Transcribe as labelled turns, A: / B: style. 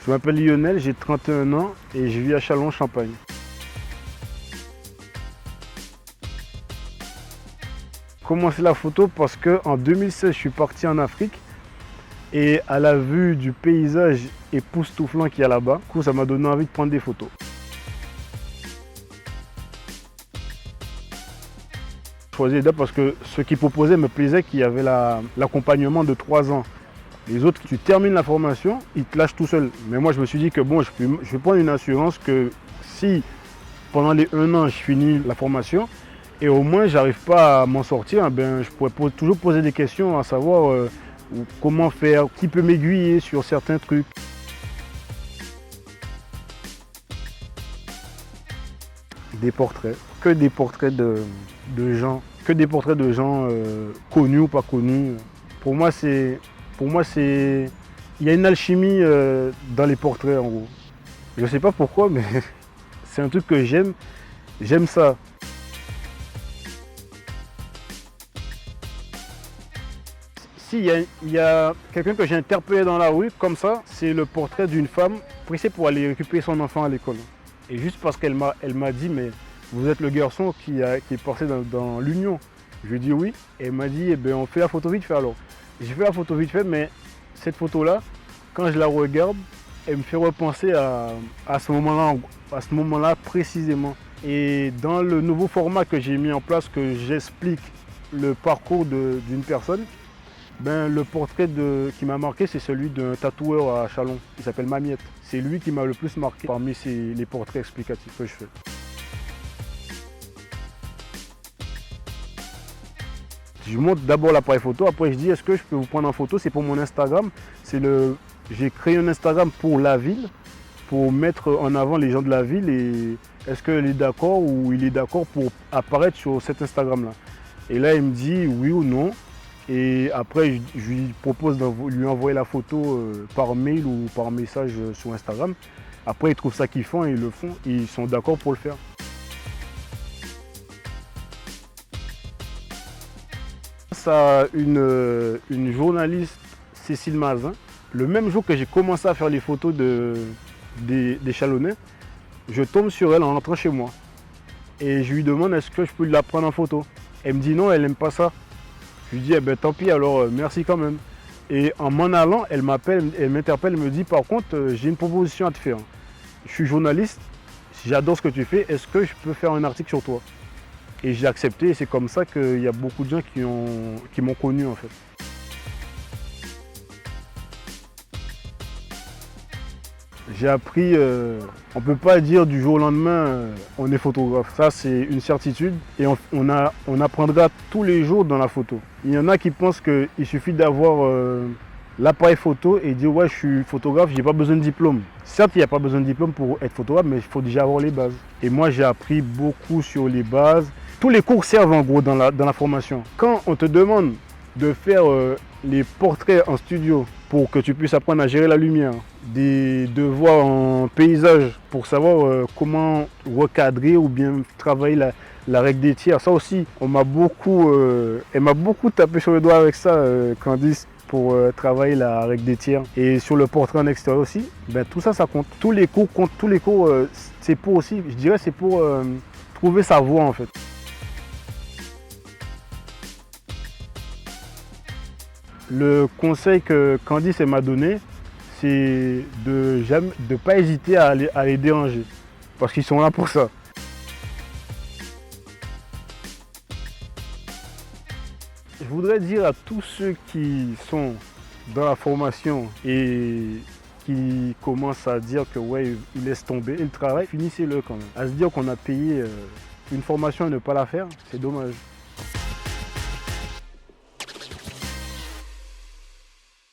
A: Je m'appelle Lionel, j'ai 31 ans et je vis à Châlons-Champagne. J'ai commencé la photo parce qu'en 2016, je suis parti en Afrique et à la vue du paysage époustouflant qu'il y a là-bas, ça m'a donné envie de prendre des photos. Je choisis les dates parce que ce qu'ils proposaient me plaisait, qu'il y avait l'accompagnement de 3 ans. Les autres, tu termines la formation, ils te lâchent tout seul. Mais moi, je me suis dit que bon, je vais prendre une assurance que si pendant les 1 an, je finis la formation et au moins, j'arrive pas à m'en sortir, je pourrais toujours poser des questions à savoir comment faire, qui peut m'aiguiller sur certains trucs. Des portraits, que des portraits de gens, connus ou pas connus. Pour moi, il y a une alchimie dans les portraits en gros. Je ne sais pas pourquoi, mais c'est un truc que j'aime. J'aime ça. S'il y a quelqu'un que j'ai interpellé dans la rue, comme ça, c'est le portrait d'une femme pressée pour aller récupérer son enfant à l'école. Et juste parce qu'elle m'a dit, mais vous êtes le garçon qui est porté dans l'Union. Je lui ai dit oui. Et elle m'a dit, eh bien, on fait la photo vite fait alors. J'ai fait la photo vite fait, mais cette photo-là, quand je la regarde, elle me fait repenser à ce moment-là précisément. Et dans le nouveau format que j'ai mis en place, que j'explique le parcours d'une personne, le portrait qui m'a marqué, c'est celui d'un tatoueur à Châlons. Il s'appelle Mamiette. C'est lui qui m'a le plus marqué parmi les portraits explicatifs que je fais. Je monte d'abord l'appareil photo, après je dis est-ce que je peux vous prendre en photo, c'est pour mon Instagram. J'ai créé un Instagram pour la ville, pour mettre en avant les gens de la ville et est-ce qu'il est d'accord ou il est d'accord pour apparaître sur cet Instagram-là. Et là il me dit oui ou non. Et après, je lui propose de lui envoyer la photo par mail ou par message sur Instagram. Après, ils trouvent ça kiffant et ils le font. Et ils sont d'accord pour le faire. Ça, une journaliste, Cécile Mazin, le même jour que j'ai commencé à faire les photos des Chalonnais, je tombe sur elle en rentrant chez moi. Et je lui demande est-ce que je peux la prendre en photo. Elle me dit non, elle n'aime pas ça. Je lui dis, tant pis, alors merci quand même. Et en m'en allant, elle m'interpelle, elle me dit, par contre, j'ai une proposition à te faire. Je suis journaliste, j'adore ce que tu fais, est-ce que je peux faire un article sur toi? Et j'ai accepté, et c'est comme ça qu'il y a beaucoup de gens qui m'ont connu en fait. J'ai appris, on ne peut pas dire du jour au lendemain, on est photographe. Ça, c'est une certitude et on apprendra tous les jours dans la photo. Il y en a qui pensent qu'il suffit d'avoir l'appareil photo et dire ouais, je suis photographe, j'ai pas besoin de diplôme. Certes, il n'y a pas besoin de diplôme pour être photographe, mais il faut déjà avoir les bases. Et moi, j'ai appris beaucoup sur les bases. Tous les cours servent en gros dans la formation. Quand on te demande de faire les portraits en studio pour que tu puisses apprendre à gérer la lumière, des devoirs en paysage pour savoir comment recadrer ou bien travailler la règle des tiers. Ça aussi, elle m'a beaucoup tapé sur le doigt avec ça, Candice, pour travailler la règle des tiers. Et sur le portrait en extérieur aussi, tout ça, ça compte. Tous les cours comptent, tous les cours, c'est pour aussi, je dirais, c'est pour trouver sa voie en fait. Le conseil que Candice m'a donné, c'est de ne pas hésiter à les déranger, parce qu'ils sont là pour ça. Je voudrais dire à tous ceux qui sont dans la formation et qui commencent à dire que ouais, ils laissent tomber le travail, finissez-le quand même. À se dire qu'on a payé une formation et ne pas la faire, c'est dommage.